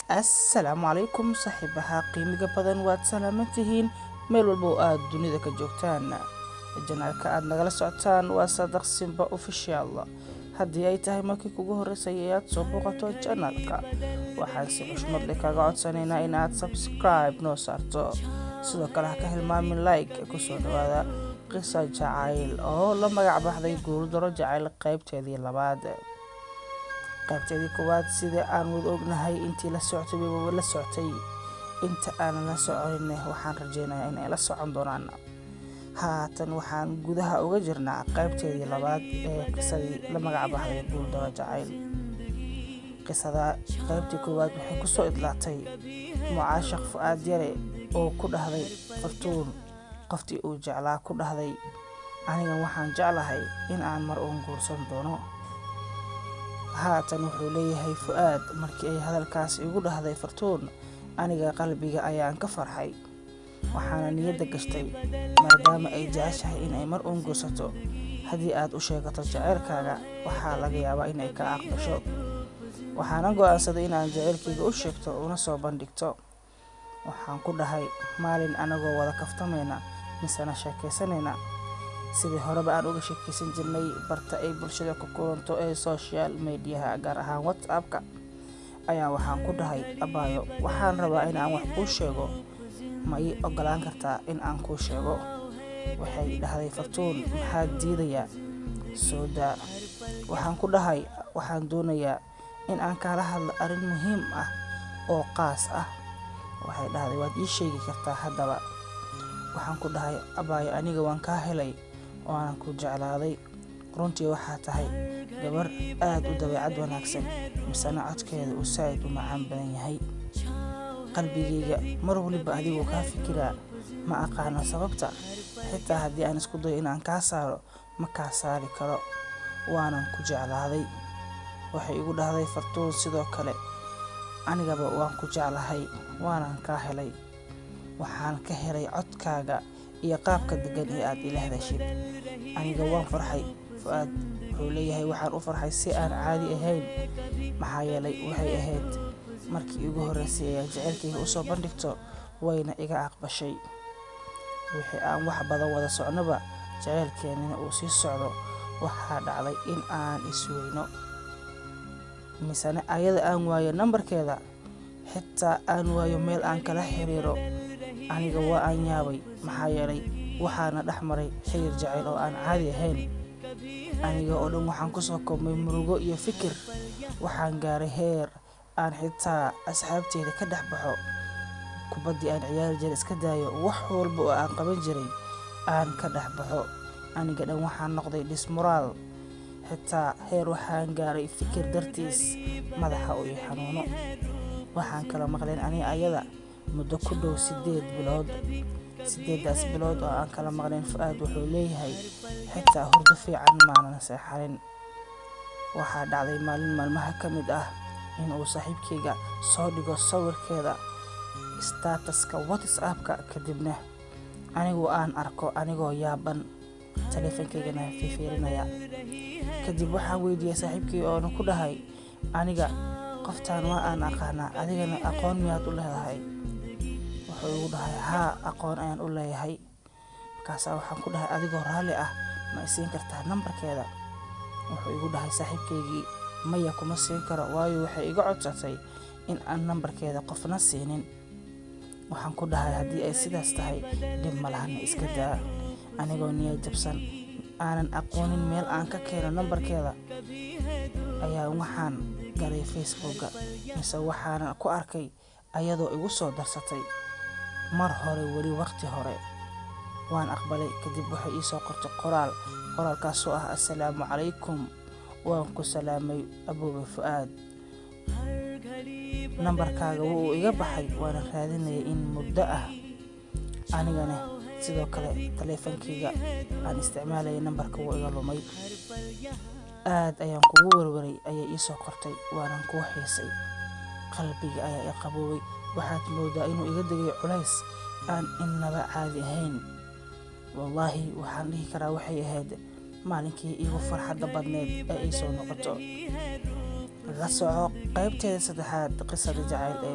assalaamu calaykum saaxiibaha qiimiga badan waad salaamantihiin meel walba oo aad dunida ka joogtaan. janaalka aad nagala socotaan waa Saadaq Simba Official. haddii ay tahay markii kugu horeysay ee aad soo booqato janaalka, waxaan si xushmad leh kaaga codsanaynaa in aad subscribe noo saarto, sidoo kale ha ka hilmaamin like. kusoo dhawaada qisa jacayl oo la magac baxday guuldaro jacayl qaybteedii labaad. qaybteedii koowaad sida aan wada ognahay intii la socotay way la socotay, inta aan la soconin waxaan rajeynayaa in ay la socon doonaan. haatan waxaan gudaha uga jirnaa qaybteedii labaad ee qisadii la magac baxday guuldaro jacayl. qisada qaybtii koowaad waxay ku soo idlaatay mucaashaq Fuaad Yare oo ku dhahday Fartuun, qoftii uu jeclaa, ku dhahday aniga waxaan jeclahay in aan mar uun guursan doono. haatan wuxuu leeyahay Fuaad, markii ay hadalkaas igu dhahday Fartuun, aniga qalbiga ayaan ka farxay, waxaana niyadda gashtay maadaama ay jeceshahay in ay mar uun guursato. haddii aad u sheegato jaceylkaaga waxaa laga yaabaa in ay ka aqbasho. waxaana go'aansaday in aan jaceylkayga u sheegto una soo bandhigto. waxaan ku dhahay maalin anagoo wada kaftamayna misana sheekaysanayna sidii horeba aan uga sheekaysan jirnay barta ay bulshada ku kulanto ee social media gaar ahaan WhatsApp-ka, ayaa waxaan ku dhahay abaayo, waxaan rabaa in aan wax kuu sheego, ma ii ogolaan kartaa in aan kuu sheego? waxay dhahday Fartuun, maxaad diidayaa? soo daa. waxaan ku dhahay waxaan doonayaa in aan kala hadlo arrin muhiim ah oo qaas ah. waxay dhahday waad ii sheegi kartaa haddaba. waxaan ku dhahay abaayo, aniga waan kaa helay oo aan ku jeclaaday. runtii waxaa tahay gabar aad u dabeecad wanaagsan, misana codkeeda uu saaid u macaan badan yahay. qalbigayga mar waliba adigoo kaa fikiraa, ma aqaano sababta. xitaa haddii aan isku dayo in aan kaa saaro ma kaa saari karo, waanan ku jeclaaday. waxay igu dhahday Fartuun sidoo kale, anigaba waan ku jeclahay, waanan kaa helay. waxaan ka helay codkaaga iyo qaabka degan ee aad ila hadashid. aniga waan farxay. Fuaad wuxuu leeyahay waxaan u farxay si aan caadi ahayn, maxaa yeelay waxay ahayd markii ugu horeysay ee jaceylkayga u soo bandhigto, wayna iga aqbashay. wixii aan wax badan wada socnoba jaceylkeenina uu sii socdo, waxaa dhacday in aan isweyno, misana ayada aan waayo nambarkeeda, xitaa aan waayo meel aan kala xiriiro. aniga waa aan yaabay, maxaa yeelay waxaana dhex maray xiriir jacayl oo aan caadi ahayn. aniga oo dhan waxaan kusoo koobmay murugo iyo fikir. waxaan gaaray heer aan xitaa asxaabteyda ka dhex baxo, kubaddii aan ciyaari jiray iska daayo, wax walba oo aan qaban jiray aan ka dhex baxo. aniga dhan waxaan noqday dismoraal, xitaa heer waxaan gaaray fikir dartiis madaxa u ii xanuuno. waxaan kala maqleen aniga ayada muddo ku dhow 8 bilood. 8daas bilood oo aan kala maqleen, Fuaad wuxuu leeyahay xitaa hurdo fiican maanan seexanin. waxaa dhacday maalin maalmaha ka mid ah in uu saaxiibkayga soo dhigo sawirkeeda statuska WhatsApp-ka, kadibna anigu aan arko anigoo yaaban, taleefankaygana fiirinaya. kadib waxaan weydiiyey saaxiibkay oona ku dhahay, aniga qoftaan waa aan aqaanaa, adigana aqoon miyaad u leedahay? wuxuu igu dhahay haa, aqoon ayaan u leeyahay. markaasaa waxaan ku dhahay adigoo raalli ah ma isiin kartaa nambarkeeda? wuxuu igu dhahay saaxiibkaygii maya kuma siin karo, waayo waxay iga codsatay in aan nambarkeeda qofna siinin. waxaan ku dhahay haddii ay sidaas tahay dhib ma lahana iska daa. anigoo niyad jabsan, aanan aqoonin meel aan ka keeno nambarkeeda, ayaa waxaan galay Facebook-ga, mise waxaana ku arkay ayadoo igu soo darsatay mar hore, weli waqti hore. waan aqbalay. kadib waxay ii soo qortay qoraalkaasoo ah assalaamu calaykum, waan ku salaamay aboobe Fuaad, nambarkaaga wuu iga baxay, waana raadinayay in muddo ah. anigana sidoo kale taleefankayga aan isticmaalayay nambarka wuu iga lumay. aad ayaan kugu warwaray ayay ii soo qortay, waanan kuu xiisay. qalbiga ayaa i qaboobay, waxaad moodaa inuu iga degay culays aan innaba caadi ahayn. wallaahi waxaan dhihi karaa waxay ahayd maalinkii iigu farxadda badneed ee ay soo noqoto. la soco qaybteeda saddexaad qisada jacayl ee